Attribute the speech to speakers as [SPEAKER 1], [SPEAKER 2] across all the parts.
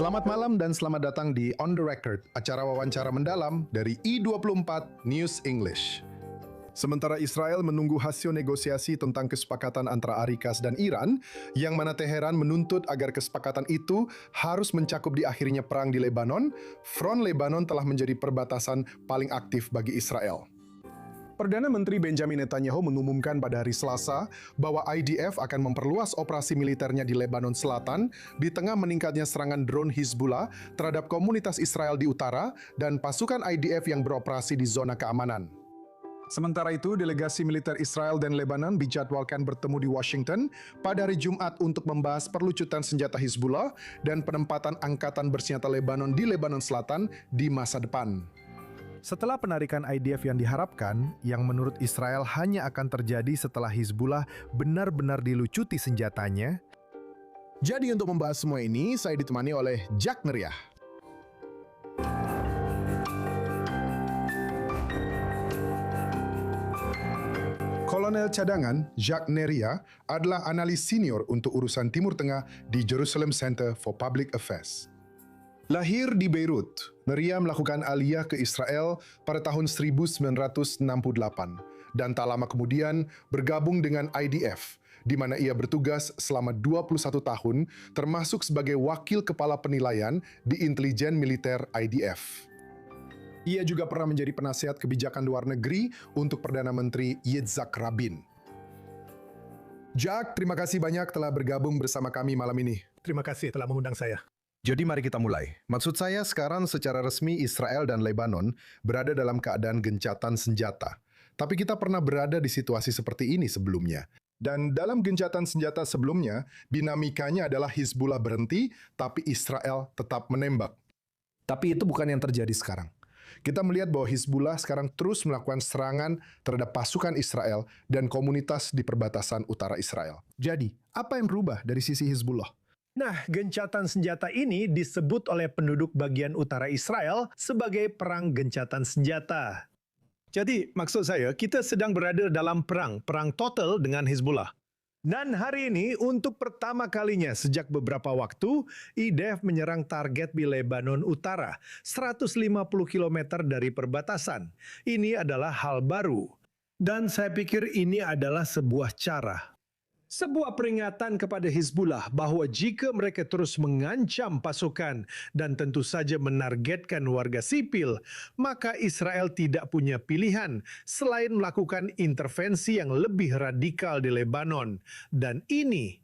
[SPEAKER 1] Selamat malam dan selamat datang di On The Record, acara wawancara mendalam dari I24 News English. Sementara Israel menunggu hasil negosiasi tentang kesepakatan antara Arikas dan Iran, yang mana Teheran menuntut agar kesepakatan itu harus mencakup di akhirnya perang di Lebanon, front Lebanon telah menjadi perbatasan paling aktif bagi Israel. Perdana Menteri Benjamin Netanyahu mengumumkan pada hari Selasa bahwa IDF akan memperluas operasi militernya di Lebanon Selatan di tengah meningkatnya serangan drone Hizbullah terhadap komunitas Israel di utara dan pasukan IDF yang beroperasi di zona keamanan. Sementara itu, delegasi militer Israel dan Lebanon dijadwalkan bertemu di Washington pada hari Jumat untuk membahas perlucutan senjata Hizbullah dan penempatan angkatan bersenjata Lebanon di Lebanon Selatan di masa depan. Setelah penarikan IDF yang diharapkan, yang menurut Israel hanya akan terjadi setelah Hizbullah benar-benar dilucuti senjatanya. Jadi untuk membahas semua ini, saya ditemani oleh Jack Neriah. Kolonel cadangan Jack Neriah adalah analis senior untuk urusan Timur Tengah di Jerusalem Center for Public Affairs. Lahir di Beirut, Neriah melakukan aliyah ke Israel pada tahun 1968 dan tak lama kemudian bergabung dengan IDF, di mana ia bertugas selama 21 tahun termasuk sebagai wakil kepala penilaian di intelijen militer IDF. Ia juga pernah menjadi penasihat kebijakan luar negeri untuk Perdana Menteri Yitzhak Rabin. Jack, terima kasih banyak telah bergabung bersama kami malam ini.
[SPEAKER 2] Terima kasih telah mengundang saya.
[SPEAKER 1] Jadi mari kita mulai. Maksud saya sekarang secara resmi Israel dan Lebanon berada dalam keadaan gencatan senjata. Tapi kita pernah berada di situasi seperti ini sebelumnya. Dan dalam gencatan senjata sebelumnya, dinamikanya adalah Hizbullah berhenti, tapi Israel tetap menembak. Tapi itu bukan yang terjadi sekarang. Kita melihat bahwa Hizbullah sekarang terus melakukan serangan terhadap pasukan Israel dan komunitas di perbatasan utara Israel. Jadi, apa yang berubah dari sisi Hizbullah?
[SPEAKER 2] Nah, gencatan senjata ini disebut oleh penduduk bagian utara Israel sebagai perang gencatan senjata. Jadi, maksud saya, kita sedang berada dalam perang total dengan Hizbullah. Dan hari ini, untuk pertama kalinya sejak beberapa waktu, IDF menyerang target di Lebanon Utara, 150 km dari perbatasan. Ini adalah hal baru. Dan saya pikir ini adalah sebuah cara. Sebuah peringatan kepada Hizbullah bahwa jika mereka terus mengancam pasukan dan tentu saja menargetkan warga sipil, maka Israel tidak punya pilihan selain melakukan intervensi yang lebih radikal di Lebanon. Dan ini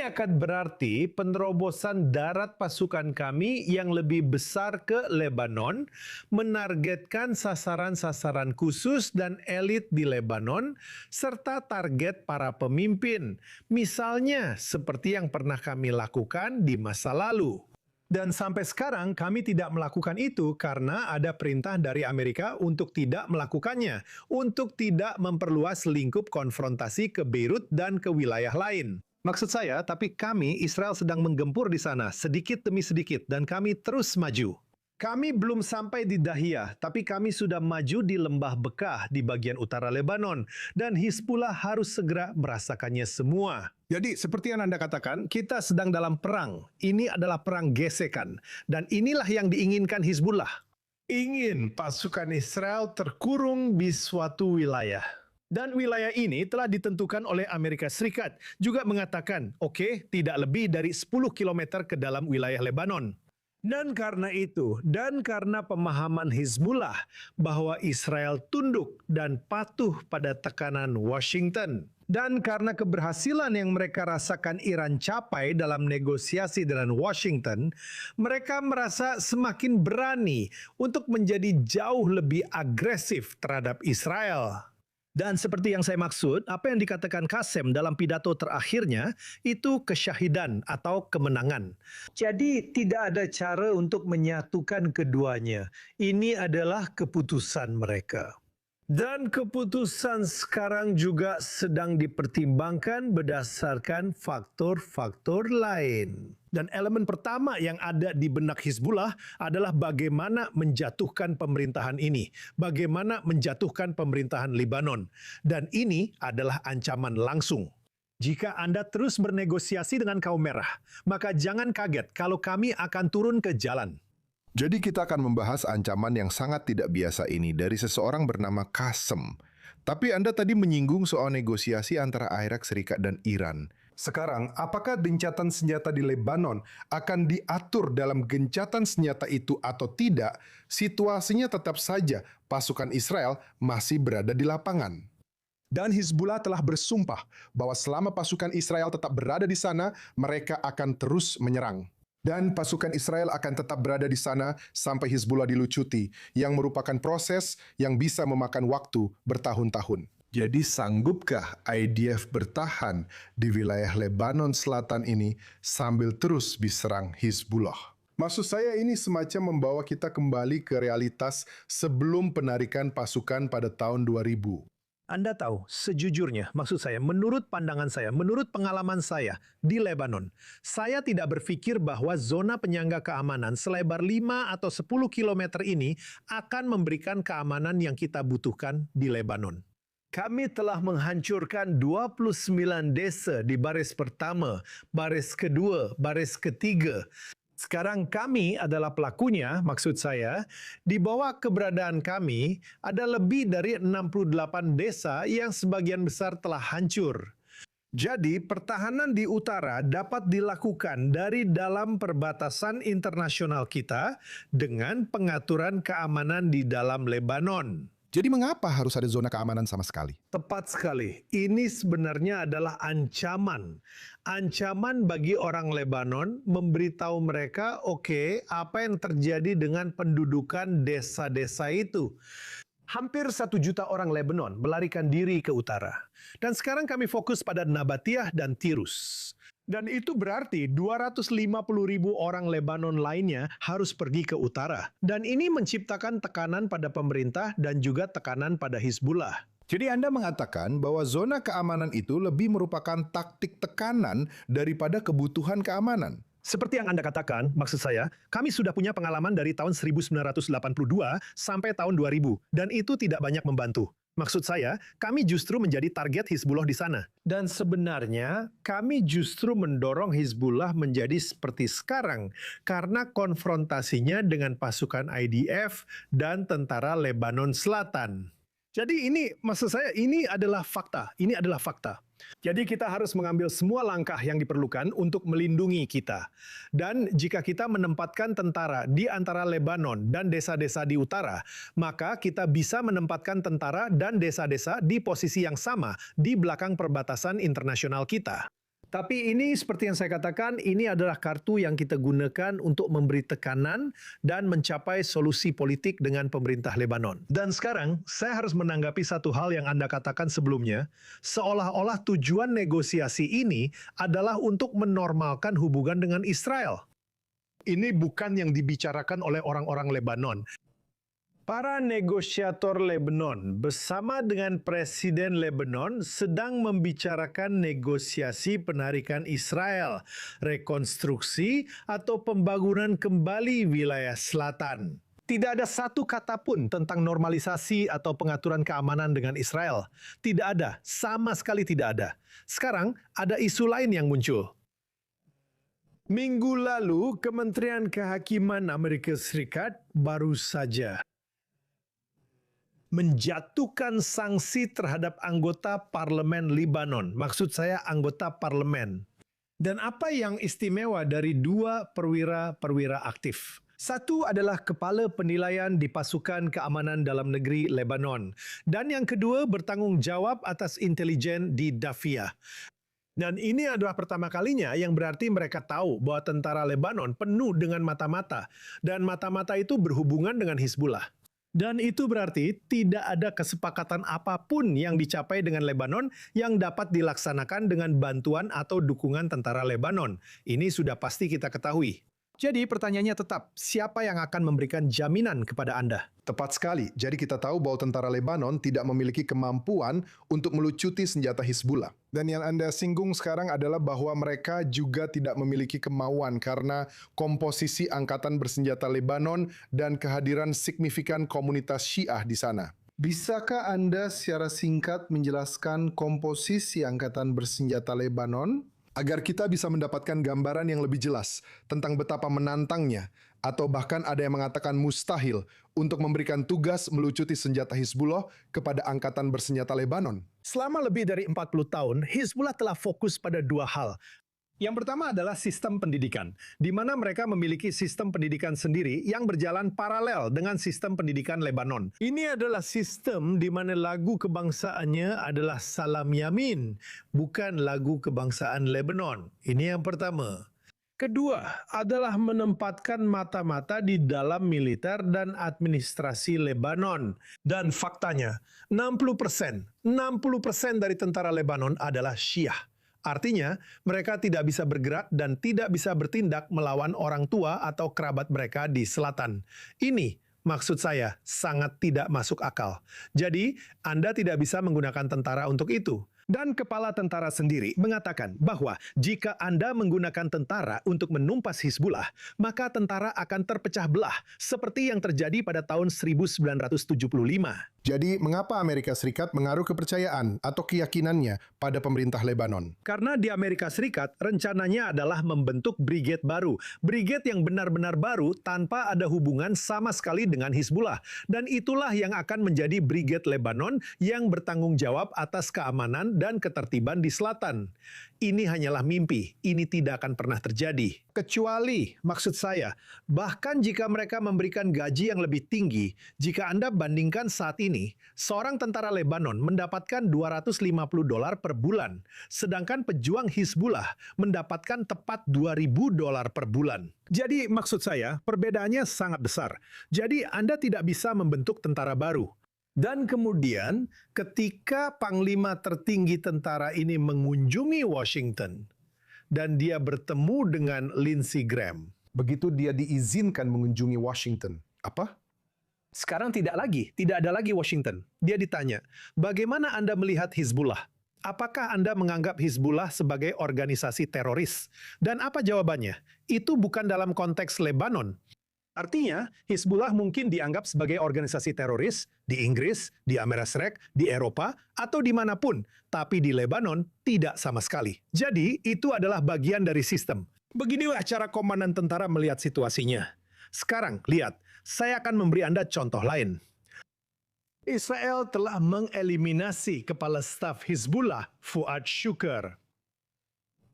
[SPEAKER 2] akan berarti penerobosan darat pasukan kami yang lebih besar ke Lebanon, menargetkan sasaran-sasaran khusus dan elit di Lebanon, serta target para pemimpin, misalnya seperti yang pernah kami lakukan di masa lalu. Dan sampai sekarang kami tidak melakukan itu karena ada perintah dari Amerika untuk tidak melakukannya, untuk tidak memperluas lingkup konfrontasi ke Beirut dan ke wilayah lain. Maksud saya, tapi kami, Israel sedang menggempur di sana sedikit demi sedikit dan kami terus maju. Kami belum sampai di Dahiyah, tapi kami sudah maju di lembah Bekah di bagian utara Lebanon dan Hizbullah harus segera merasakannya semua. Jadi, seperti yang Anda katakan, kita sedang dalam perang. Ini adalah perang gesekan. Dan inilah yang diinginkan Hizbullah. Ingin pasukan Israel terkurung di suatu wilayah. Dan wilayah ini telah ditentukan oleh Amerika Serikat. Juga mengatakan, oke, tidak lebih dari 10 km ke dalam wilayah Lebanon. Dan karena itu, dan karena pemahaman Hizbullah bahwa Israel tunduk dan patuh pada tekanan Washington, dan karena keberhasilan yang mereka rasakan Iran capai dalam negosiasi dengan Washington, mereka merasa semakin berani untuk menjadi jauh lebih agresif terhadap Israel. Dan seperti yang saya maksud, apa yang dikatakan Qasem dalam pidato terakhirnya, itu kesyahidan atau kemenangan. Jadi tidak ada cara untuk menyatukan keduanya. Ini adalah keputusan mereka. Dan keputusan sekarang juga sedang dipertimbangkan berdasarkan faktor-faktor lain. Dan elemen pertama yang ada di benak Hizbullah adalah bagaimana menjatuhkan pemerintahan ini. Bagaimana menjatuhkan pemerintahan Lebanon. Dan ini adalah ancaman langsung. Jika Anda terus bernegosiasi dengan kaum merah, maka jangan kaget kalau kami akan turun ke jalan.
[SPEAKER 1] Jadi kita akan membahas ancaman yang sangat tidak biasa ini dari seseorang bernama Qasem. Tapi Anda tadi menyinggung soal negosiasi antara Irak, Serikat, dan Iran. Sekarang, apakah gencatan senjata di Lebanon akan diatur dalam gencatan senjata itu atau tidak? Situasinya tetap saja pasukan Israel masih berada di lapangan. Dan Hizbullah telah bersumpah bahwa selama pasukan Israel tetap berada di sana, mereka akan terus menyerang. Dan pasukan Israel akan tetap berada di sana sampai Hizbullah dilucuti, yang merupakan proses yang bisa memakan waktu bertahun-tahun. Jadi sanggupkah IDF bertahan di wilayah Lebanon Selatan ini sambil terus diserang Hizbullah? Maksud saya ini semacam membawa kita kembali ke realitas sebelum penarikan pasukan pada tahun 2000.
[SPEAKER 2] Anda tahu, sejujurnya, maksud saya, menurut pandangan saya, menurut pengalaman saya di Lebanon, saya tidak berpikir bahwa zona penyangga keamanan selebar 5 atau 10 kilometer ini akan memberikan keamanan yang kita butuhkan di Lebanon. Kami telah menghancurkan 29 desa di baris pertama, baris kedua, baris ketiga. Sekarang kami adalah pelakunya, maksud saya, di bawah keberadaan kami ada lebih dari 68 desa yang sebagian besar telah hancur. Jadi, pertahanan di utara dapat dilakukan dari dalam perbatasan internasional kita dengan pengaturan keamanan di dalam Lebanon.
[SPEAKER 1] Jadi mengapa harus ada zona keamanan sama sekali?
[SPEAKER 2] Tepat sekali. Ini sebenarnya adalah ancaman. Ancaman bagi orang Lebanon memberitahu mereka, oke, apa yang terjadi dengan pendudukan desa-desa itu. Hampir 1 juta orang Lebanon melarikan diri ke utara. Dan sekarang kami fokus pada Nabatiyah dan Tirus. Dan itu berarti 250.000 orang Lebanon lainnya harus pergi ke utara. Dan ini menciptakan tekanan pada pemerintah dan juga tekanan pada Hizbullah.
[SPEAKER 1] Jadi Anda mengatakan bahwa zona keamanan itu lebih merupakan taktik tekanan daripada kebutuhan keamanan.
[SPEAKER 2] Seperti yang Anda katakan, maksud saya, kami sudah punya pengalaman dari tahun 1982 sampai tahun 2000, dan itu tidak banyak membantu. Maksud saya, kami justru menjadi target Hizbullah di sana. Dan sebenarnya, kami justru mendorong Hizbullah menjadi seperti sekarang karena konfrontasinya dengan pasukan IDF dan tentara Lebanon Selatan. Jadi ini, maksud saya, ini adalah fakta. Ini adalah fakta. Jadi kita harus mengambil semua langkah yang diperlukan untuk melindungi kita. Dan jika kita menempatkan tentara di antara Lebanon dan desa-desa di utara, maka kita bisa menempatkan tentara dan desa-desa di posisi yang sama di belakang perbatasan internasional kita. Tapi ini seperti yang saya katakan, ini adalah kartu yang kita gunakan untuk memberi tekanan dan mencapai solusi politik dengan pemerintah Lebanon. Dan sekarang, saya harus menanggapi satu hal yang Anda katakan sebelumnya, seolah-olah tujuan negosiasi ini adalah untuk menormalkan hubungan dengan Israel. Ini bukan yang dibicarakan oleh orang-orang Lebanon. Para negosiator Lebanon bersama dengan Presiden Lebanon sedang membicarakan negosiasi penarikan Israel, rekonstruksi atau pembangunan kembali wilayah selatan. Tidak ada satu kata pun tentang normalisasi atau pengaturan keamanan dengan Israel. Tidak ada, sama sekali tidak ada. Sekarang ada isu lain yang muncul. Minggu lalu, Kementerian Kehakiman Amerika Serikat baru saja menjatuhkan sanksi terhadap anggota parlemen Lebanon. Maksud saya anggota parlemen. Dan apa yang istimewa dari 2 perwira-perwira aktif? Satu adalah kepala penilaian di pasukan keamanan dalam negeri Lebanon. Dan yang kedua bertanggung jawab atas intelijen di Dafiyah. Dan ini adalah pertama kalinya yang berarti mereka tahu bahwa tentara Lebanon penuh dengan mata-mata. Dan mata-mata itu berhubungan dengan Hizbullah. Dan itu berarti tidak ada kesepakatan apapun yang dicapai dengan Lebanon yang dapat dilaksanakan dengan bantuan atau dukungan tentara Lebanon. Ini sudah pasti kita ketahui. Jadi pertanyaannya tetap, siapa yang akan memberikan jaminan kepada Anda?
[SPEAKER 1] Tepat sekali. Jadi kita tahu bahwa tentara Lebanon tidak memiliki kemampuan untuk melucuti senjata Hizbullah. Dan yang Anda singgung sekarang adalah bahwa mereka juga tidak memiliki kemauan karena komposisi angkatan bersenjata Lebanon dan kehadiran signifikan komunitas Syiah di sana. Bisakah Anda secara singkat menjelaskan komposisi Angkatan Bersenjata Lebanon? Agar kita bisa mendapatkan gambaran yang lebih jelas tentang betapa menantangnya, atau bahkan ada yang mengatakan mustahil untuk memberikan tugas melucuti senjata Hizbullah kepada Angkatan Bersenjata Lebanon.
[SPEAKER 2] Selama lebih dari 40 tahun, Hizbullah telah fokus pada dua hal. Yang pertama adalah sistem pendidikan, di mana mereka memiliki sistem pendidikan sendiri yang berjalan paralel dengan sistem pendidikan Lebanon. Ini adalah sistem di mana lagu kebangsaannya adalah Salam Yamin, bukan lagu kebangsaan Lebanon. Ini yang pertama. Kedua adalah menempatkan mata-mata di dalam militer dan administrasi Lebanon. Dan faktanya, 60% dari tentara Lebanon adalah Syiah. Artinya, mereka tidak bisa bergerak dan tidak bisa bertindak melawan orang tua atau kerabat mereka di selatan. Ini, maksud saya, sangat tidak masuk akal. Jadi, Anda tidak bisa menggunakan tentara untuk itu. Dan kepala tentara sendiri mengatakan bahwa jika Anda menggunakan tentara untuk menumpas Hizbullah, maka tentara akan terpecah belah seperti yang terjadi pada tahun 1975.
[SPEAKER 1] Jadi, mengapa Amerika Serikat menaruh kepercayaan atau keyakinannya pada pemerintah Lebanon?
[SPEAKER 2] Karena di Amerika Serikat, rencananya adalah membentuk brigade baru. Brigade yang benar-benar baru tanpa ada hubungan sama sekali dengan Hizbullah. Dan itulah yang akan menjadi brigade Lebanon yang bertanggung jawab atas keamanan dan ketertiban di selatan. Ini hanyalah mimpi, ini tidak akan pernah terjadi. Kecuali, maksud saya, bahkan jika mereka memberikan gaji yang lebih tinggi, jika Anda bandingkan saat ini, seorang tentara Lebanon mendapatkan $250 per bulan, sedangkan pejuang Hizbullah mendapatkan tepat $2.000 per bulan. Jadi, maksud saya, perbedaannya sangat besar. Jadi, Anda tidak bisa membentuk tentara baru. Dan kemudian ketika Panglima tertinggi tentara ini mengunjungi Washington dan dia bertemu dengan Lindsey Graham.
[SPEAKER 1] Begitu dia diizinkan mengunjungi Washington. Apa?
[SPEAKER 2] Sekarang tidak ada lagi Washington. Dia ditanya, bagaimana Anda melihat Hizbullah? Apakah Anda menganggap Hizbullah sebagai organisasi teroris? Dan apa jawabannya? Itu bukan dalam konteks Lebanon. Artinya, Hizbullah mungkin dianggap sebagai organisasi teroris di Inggris, di Amerika Serikat, di Eropa, atau dimanapun. Tapi di Lebanon, tidak sama sekali. Jadi, itu adalah bagian dari sistem. Beginilah cara komandan tentara melihat situasinya. Sekarang, lihat, saya akan memberi Anda contoh lain. Israel telah mengeliminasi kepala staf Hizbullah, Fuad Shukr.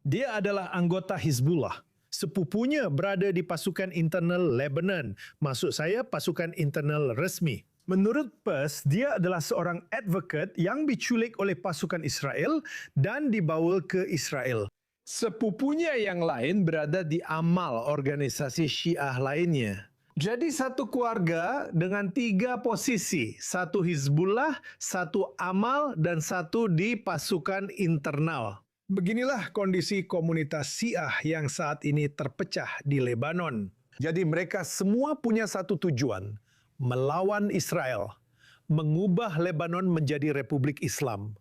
[SPEAKER 2] Dia adalah anggota Hizbullah. Sepupunya berada di pasukan internal Lebanon, maksud saya pasukan internal resmi. Menurut Pers, dia adalah seorang advokat yang diculik oleh pasukan Israel dan dibawa ke Israel. Sepupunya yang lain berada di Amal, organisasi Syiah lainnya. Jadi satu keluarga dengan 3 posisi, satu Hizbullah, satu Amal, dan satu di pasukan internal. Beginilah kondisi komunitas Syiah yang saat ini terpecah di Lebanon. Jadi mereka semua punya satu tujuan, melawan Israel, mengubah Lebanon menjadi Republik Islam,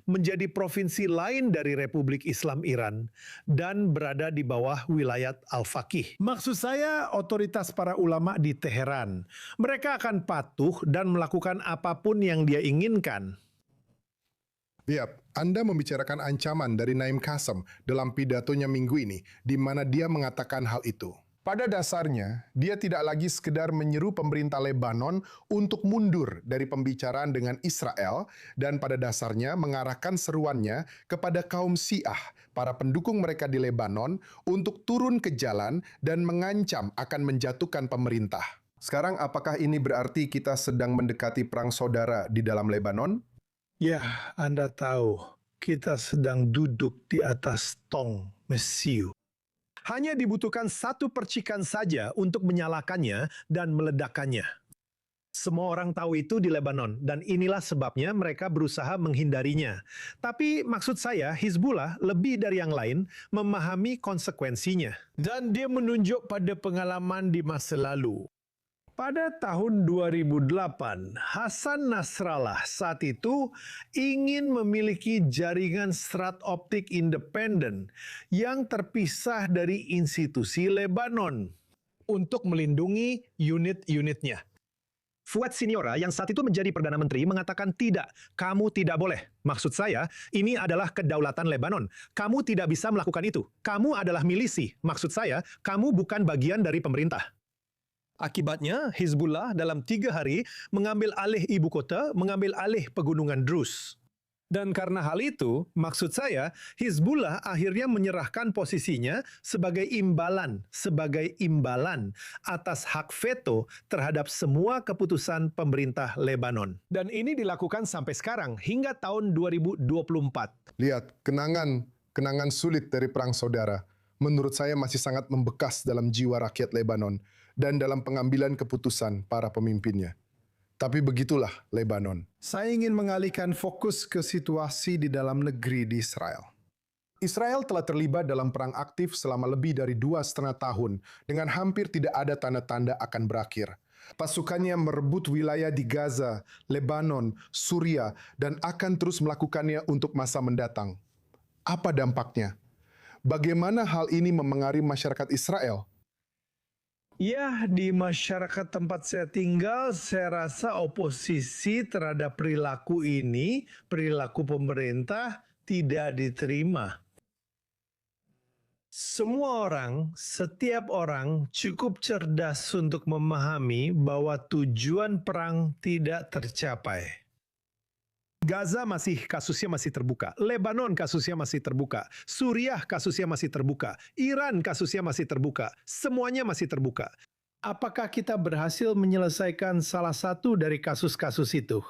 [SPEAKER 2] menjadi provinsi lain dari Republik Islam Iran, dan berada di bawah wilayah Al-Faqih. Maksud saya otoritas para ulama di Teheran. Mereka akan patuh dan melakukan apapun yang dia inginkan.
[SPEAKER 1] Yap, Anda membicarakan ancaman dari Naim Qassem dalam pidatonya minggu ini, di mana dia mengatakan hal itu. Pada dasarnya, dia tidak lagi sekedar menyeru pemerintah Lebanon untuk mundur dari pembicaraan dengan Israel, dan pada dasarnya mengarahkan seruannya kepada kaum Syiah, para pendukung mereka di Lebanon, untuk turun ke jalan dan mengancam akan menjatuhkan pemerintah. Sekarang, apakah ini berarti kita sedang mendekati perang saudara di dalam Lebanon?
[SPEAKER 2] Ya, Anda tahu, kita sedang duduk di atas tong mesiu. Hanya dibutuhkan satu percikan saja untuk menyalakannya dan meledakkannya. Semua orang tahu itu di Lebanon, dan inilah sebabnya mereka berusaha menghindarinya. Tapi maksud saya, Hizbullah lebih dari yang lain memahami konsekuensinya. Dan dia menunjuk pada pengalaman di masa lalu. Pada tahun 2008, Hasan Nasrallah saat itu ingin memiliki jaringan serat optik independen yang terpisah dari institusi Lebanon untuk melindungi unit-unitnya. Fuad Siniora yang saat itu menjadi Perdana Menteri mengatakan tidak, kamu tidak boleh. Maksud saya, ini adalah kedaulatan Lebanon. Kamu tidak bisa melakukan itu. Kamu adalah milisi. Maksud saya, kamu bukan bagian dari pemerintah. Akibatnya, Hizbullah dalam 3 hari mengambil alih ibu kota, mengambil alih pegunungan Druze. Dan karena hal itu, maksud saya, Hizbullah akhirnya menyerahkan posisinya sebagai imbalan atas hak veto terhadap semua keputusan pemerintah Lebanon. Dan ini dilakukan sampai sekarang, hingga tahun 2024.
[SPEAKER 1] Lihat, kenangan sulit dari Perang Saudara, menurut saya masih sangat membekas dalam jiwa rakyat Lebanon dan dalam pengambilan keputusan para pemimpinnya. Tapi begitulah Lebanon. Saya ingin mengalihkan fokus ke situasi di dalam negeri di Israel. Israel telah terlibat dalam perang aktif selama lebih dari 2,5 tahun dengan hampir tidak ada tanda-tanda akan berakhir. Pasukannya merebut wilayah di Gaza, Lebanon, Suriah, dan akan terus melakukannya untuk masa mendatang. Apa dampaknya? Bagaimana hal ini memengaruhi masyarakat Israel?
[SPEAKER 2] Ya, di masyarakat tempat saya tinggal, saya rasa oposisi terhadap perilaku ini, perilaku pemerintah, tidak diterima. Semua orang, setiap orang cukup cerdas untuk memahami bahwa tujuan perang tidak tercapai. Gaza kasusnya masih terbuka, Lebanon kasusnya masih terbuka, Suriah kasusnya masih terbuka, Iran kasusnya masih terbuka, semuanya masih terbuka. Apakah kita berhasil menyelesaikan salah satu dari kasus-kasus itu?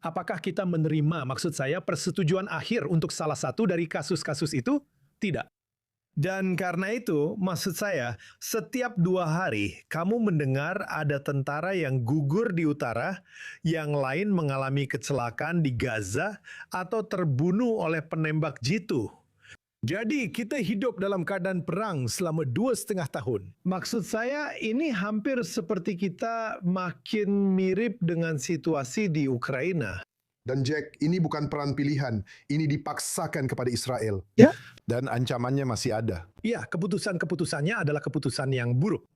[SPEAKER 2] Apakah kita menerima, maksud saya, persetujuan akhir untuk salah satu dari kasus-kasus itu? Tidak. Dan karena itu, maksud saya, setiap 2 hari kamu mendengar ada tentara yang gugur di utara, yang lain mengalami kecelakaan di Gaza, atau terbunuh oleh penembak jitu. Jadi kita hidup dalam keadaan perang selama 2,5 tahun. Maksud saya, ini hampir seperti kita makin mirip dengan situasi di Ukraina.
[SPEAKER 1] Dan Jack, ini bukan peran pilihan, ini dipaksakan kepada Israel.
[SPEAKER 2] Ya?
[SPEAKER 1] Dan ancamannya masih ada.
[SPEAKER 2] Ya, keputusan-keputusannya adalah keputusan yang buruk.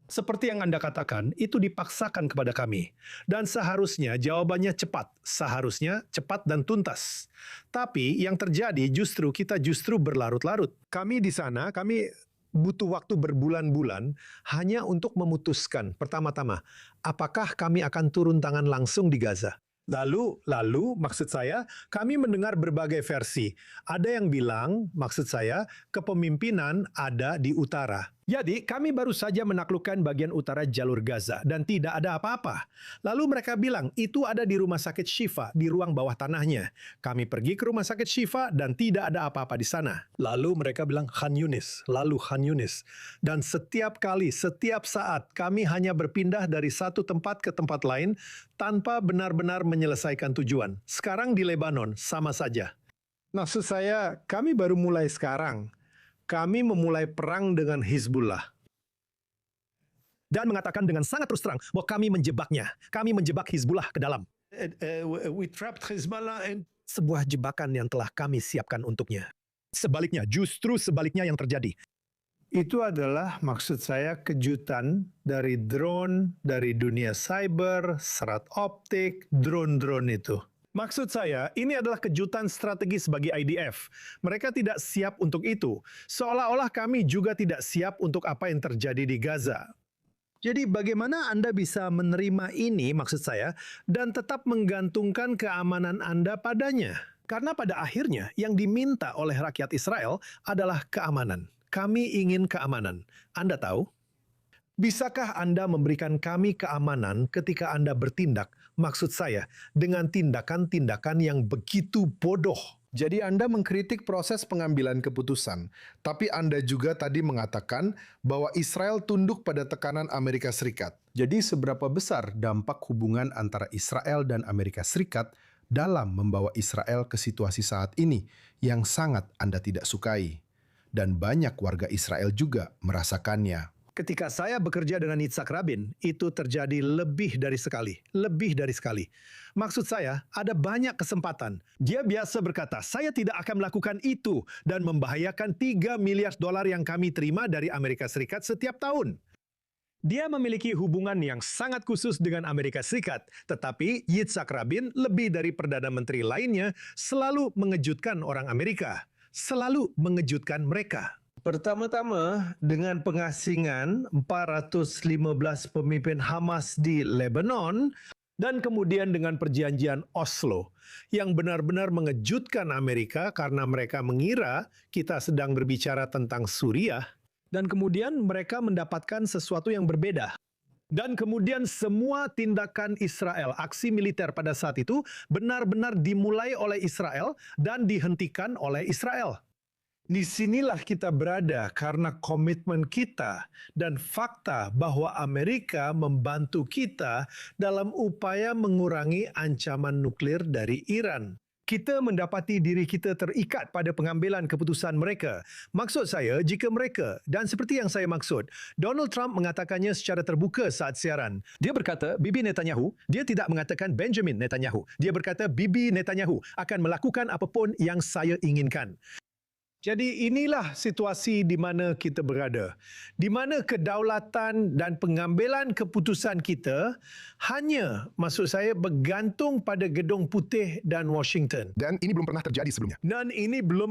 [SPEAKER 2] Seperti yang Anda katakan, itu dipaksakan kepada kami. Dan seharusnya jawabannya cepat. Seharusnya cepat dan tuntas. Tapi yang terjadi kita justru berlarut-larut. Kami di sana, kami butuh waktu berbulan-bulan hanya untuk memutuskan, pertama-tama, apakah kami akan turun tangan langsung di Gaza. Lalu, maksud saya, kami mendengar berbagai versi. Ada yang bilang, maksud saya, kepemimpinan ada di utara. Jadi, kami baru saja menaklukkan bagian utara jalur Gaza dan tidak ada apa-apa. Lalu mereka bilang, itu ada di rumah sakit Shifa, di ruang bawah tanahnya. Kami pergi ke rumah sakit Shifa dan tidak ada apa-apa di sana. Lalu mereka bilang, Khan Yunis. Dan setiap kali, setiap saat, kami hanya berpindah dari satu tempat ke tempat lain tanpa benar-benar menyelesaikan tujuan. Sekarang di Lebanon, sama saja. Maksud saya, kami baru mulai sekarang. Kami memulai perang dengan Hizbullah. Dan mengatakan dengan sangat terus terang bahwa kami menjebaknya. Kami menjebak Hizbullah ke dalam. We trapped Hezbollah in sebuah jebakan yang telah kami siapkan untuknya. Sebaliknya, justru sebaliknya yang terjadi. Itu adalah maksud saya kejutan dari drone, dari dunia cyber, serat optik, drone-drone itu. Maksud saya, ini adalah kejutan strategis bagi IDF. Mereka tidak siap untuk itu. Seolah-olah kami juga tidak siap untuk apa yang terjadi di Gaza. Jadi bagaimana Anda bisa menerima ini, maksud saya, dan tetap menggantungkan keamanan Anda padanya? Karena pada akhirnya yang diminta oleh rakyat Israel adalah keamanan. Kami ingin keamanan. Anda tahu? Bisakah Anda memberikan kami keamanan ketika Anda bertindak, maksud saya, dengan tindakan-tindakan yang begitu bodoh?
[SPEAKER 1] Jadi Anda mengkritik proses pengambilan keputusan, tapi Anda juga tadi mengatakan bahwa Israel tunduk pada tekanan Amerika Serikat. Jadi seberapa besar dampak hubungan antara Israel dan Amerika Serikat dalam membawa Israel ke situasi saat ini yang sangat Anda tidak sukai? Dan banyak warga Israel juga merasakannya.
[SPEAKER 2] Ketika saya bekerja dengan Yitzhak Rabin, itu terjadi lebih dari sekali. Maksud saya, ada banyak kesempatan. Dia biasa berkata, saya tidak akan melakukan itu dan membahayakan $3 miliar yang kami terima dari Amerika Serikat setiap tahun. Dia memiliki hubungan yang sangat khusus dengan Amerika Serikat, tetapi Yitzhak Rabin lebih dari Perdana Menteri lainnya selalu mengejutkan orang Amerika, selalu mengejutkan mereka. Pertama-tama dengan pengasingan 415 pemimpin Hamas di Lebanon, dan kemudian dengan perjanjian Oslo yang benar-benar mengejutkan Amerika karena mereka mengira kita sedang berbicara tentang Suriah. Dan kemudian mereka mendapatkan sesuatu yang berbeda. Dan kemudian semua tindakan Israel, aksi militer pada saat itu benar-benar dimulai oleh Israel dan dihentikan oleh Israel. Di sinilah kita berada karena komitmen kita dan fakta bahwa Amerika membantu kita dalam upaya mengurangi ancaman nuklir dari Iran. Kita mendapati diri kita terikat pada pengambilan keputusan mereka. Maksud saya, jika mereka, dan seperti yang saya maksud, Donald Trump mengatakannya secara terbuka saat siaran. Dia berkata, Bibi Netanyahu, dia tidak mengatakan Benjamin Netanyahu. Dia berkata, Bibi Netanyahu akan melakukan apapun yang saya inginkan. Jadi inilah situasi di mana kita berada. Di mana kedaulatan dan pengambilan keputusan kita hanya, maksud saya, bergantung pada Gedung Putih dan Washington.
[SPEAKER 1] Dan ini belum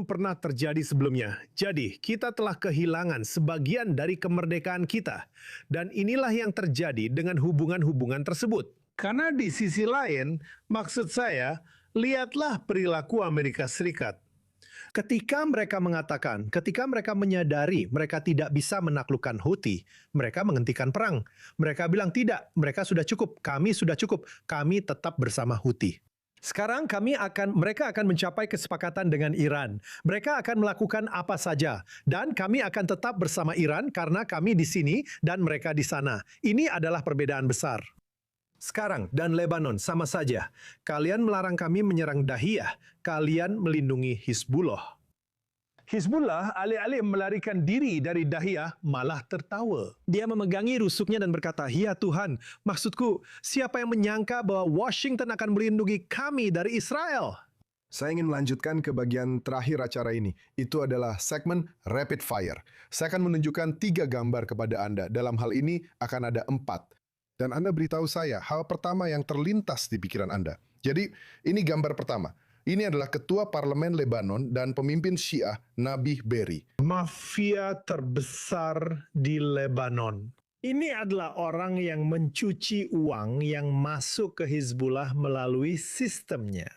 [SPEAKER 1] pernah terjadi sebelumnya.
[SPEAKER 2] Jadi, kita telah kehilangan sebagian dari kemerdekaan kita. Dan inilah yang terjadi dengan hubungan-hubungan tersebut. Karena di sisi lain, maksud saya, lihatlah perilaku Amerika Serikat. Ketika mereka menyadari mereka tidak bisa menaklukkan Houthi, mereka menghentikan perang. Mereka bilang tidak, mereka sudah cukup, kami tetap bersama Houthi. Sekarang mereka akan mencapai kesepakatan dengan Iran. Mereka akan melakukan apa saja. Dan kami akan tetap bersama Iran karena kami di sini dan mereka di sana. Ini adalah perbedaan besar. Sekarang dan Lebanon sama saja. Kalian melarang kami menyerang Dahiyah. Kalian melindungi Hizbullah. Hizbullah alih-alih melarikan diri dari Dahiyah malah tertawa. Dia memegangi rusuknya dan berkata, "Ya Tuhan, maksudku, siapa yang menyangka bahwa Washington akan melindungi kami dari Israel?"
[SPEAKER 1] Saya ingin melanjutkan ke bagian terakhir acara ini. Itu adalah segmen Rapid Fire. Saya akan menunjukkan 3 gambar kepada Anda. Dalam hal ini akan ada 4. Dan Anda beritahu saya hal pertama yang terlintas di pikiran Anda. Jadi, ini gambar pertama. Ini adalah Ketua Parlemen Lebanon dan pemimpin Syiah Nabih Berri.
[SPEAKER 2] Mafia terbesar di Lebanon. Ini adalah orang yang mencuci uang yang masuk ke Hizbullah melalui sistemnya.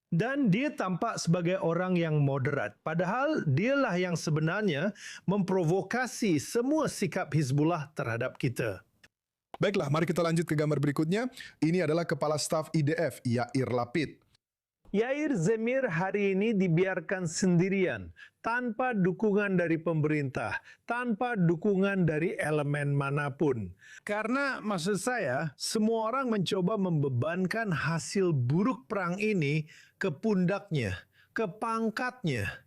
[SPEAKER 2] Dan dia tampak sebagai orang yang moderat. Padahal dialah yang sebenarnya memprovokasi semua sikap Hizbullah terhadap kita.
[SPEAKER 1] Baiklah, mari kita lanjut ke gambar berikutnya. Ini adalah Kepala Staf IDF, Yair Lapid.
[SPEAKER 2] Yair Zemir hari ini dibiarkan sendirian, tanpa dukungan dari pemerintah, tanpa dukungan dari elemen manapun. Karena maksud saya, semua orang mencoba membebankan hasil buruk perang ini ke pundaknya, ke pangkatnya.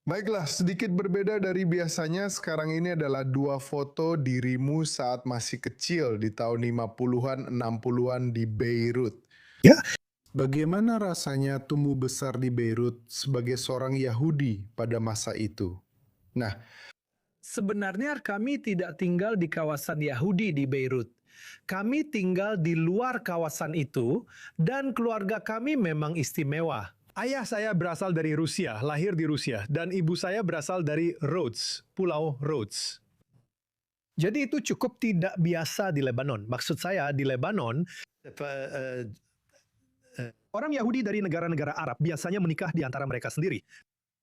[SPEAKER 1] Baiklah, sedikit berbeda dari biasanya, sekarang ini adalah 2 foto dirimu saat masih kecil di tahun 50-an, 60-an di Beirut.
[SPEAKER 2] Ya.
[SPEAKER 1] Bagaimana rasanya tumbuh besar di Beirut sebagai seorang Yahudi pada masa itu? Nah,
[SPEAKER 2] sebenarnya kami tidak tinggal di kawasan Yahudi di Beirut. Kami tinggal di luar kawasan itu dan keluarga kami memang istimewa. Ayah saya berasal dari Rusia, lahir di Rusia, dan ibu saya berasal dari Rhodes, Pulau Rhodes. Jadi itu cukup tidak biasa di Lebanon. Maksud saya di Lebanon, orang Yahudi dari negara-negara Arab biasanya menikah di antara mereka sendiri.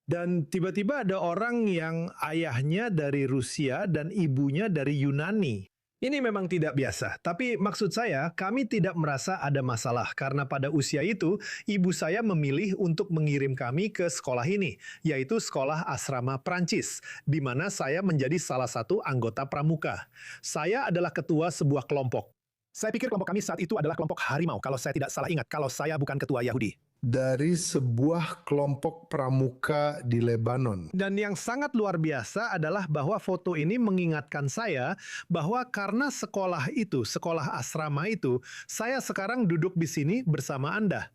[SPEAKER 2] Dan tiba-tiba ada orang yang ayahnya dari Rusia dan ibunya dari Yunani. Ini memang tidak biasa, tapi maksud saya kami tidak merasa ada masalah karena pada usia itu ibu saya memilih untuk mengirim kami ke sekolah ini, yaitu sekolah asrama Prancis, di mana saya menjadi salah satu anggota pramuka. Saya adalah ketua sebuah kelompok. Saya pikir kelompok kami saat itu adalah kelompok harimau, kalau saya tidak salah ingat, kalau saya bukan ketua Yahudi.
[SPEAKER 1] dari sebuah kelompok pramuka di Lebanon.
[SPEAKER 2] Dan yang sangat luar biasa adalah bahwa foto ini mengingatkan saya bahwa karena sekolah itu, sekolah asrama itu, saya sekarang duduk di sini bersama Anda.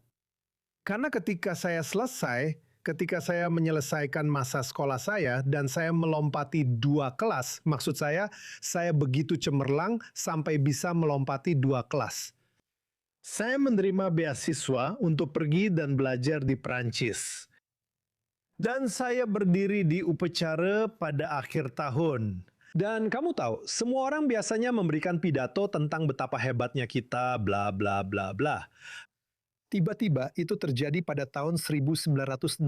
[SPEAKER 2] Karena ketika saya selesai, ketika saya menyelesaikan masa sekolah saya dan saya melompati 2 kelas. Maksud saya begitu cemerlang sampai bisa melompati 2 kelas. Saya menerima beasiswa untuk pergi dan belajar di Perancis. Dan saya berdiri di upacara pada akhir tahun. Dan kamu tahu, semua orang biasanya memberikan pidato tentang betapa hebatnya kita, bla bla bla bla. Tiba-tiba itu terjadi pada tahun 1968.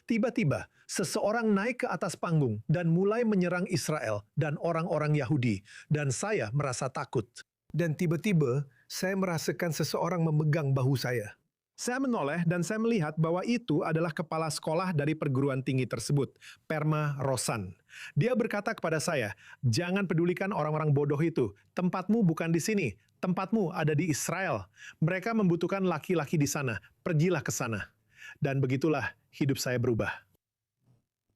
[SPEAKER 2] Tiba-tiba seseorang naik ke atas panggung dan mulai menyerang Israel dan orang-orang Yahudi. Dan saya merasa takut. Dan tiba-tiba saya merasakan seseorang memegang bahu saya. Saya menoleh dan saya melihat bahwa itu adalah kepala sekolah dari perguruan tinggi tersebut, Perma Rosan. Dia berkata kepada saya, "Jangan pedulikan orang-orang bodoh itu. Tempatmu bukan di sini. Tempatmu ada di Israel. Mereka membutuhkan laki-laki di sana. Pergilah ke sana." Dan begitulah hidup saya berubah.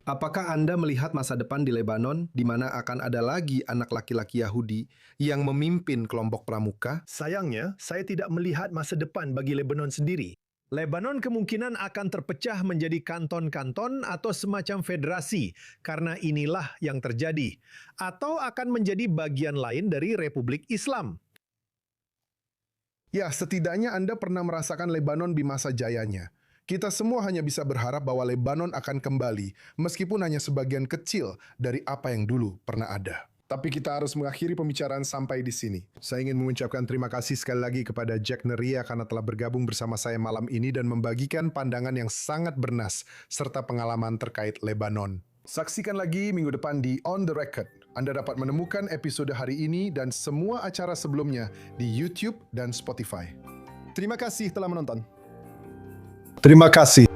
[SPEAKER 1] Apakah Anda melihat masa depan di Lebanon di mana akan ada lagi anak laki-laki Yahudi yang memimpin kelompok pramuka?
[SPEAKER 2] Sayangnya, saya tidak melihat masa depan bagi Lebanon sendiri. Lebanon kemungkinan akan terpecah menjadi kanton-kanton atau semacam federasi, karena inilah yang terjadi. Atau akan menjadi bagian lain dari Republik Islam.
[SPEAKER 1] Ya, setidaknya Anda pernah merasakan Lebanon di masa jayanya. Kita semua hanya bisa berharap bahwa Lebanon akan kembali, meskipun hanya sebagian kecil dari apa yang dulu pernah ada. Tapi kita harus mengakhiri pembicaraan sampai di sini. Saya ingin mengucapkan terima kasih sekali lagi kepada Jack Neria karena telah bergabung bersama saya malam ini dan membagikan pandangan yang sangat bernas serta pengalaman terkait Lebanon. Saksikan lagi minggu depan di On The Record. Anda dapat menemukan episode hari ini dan semua acara sebelumnya di YouTube dan Spotify. Terima kasih telah menonton. Terima kasih.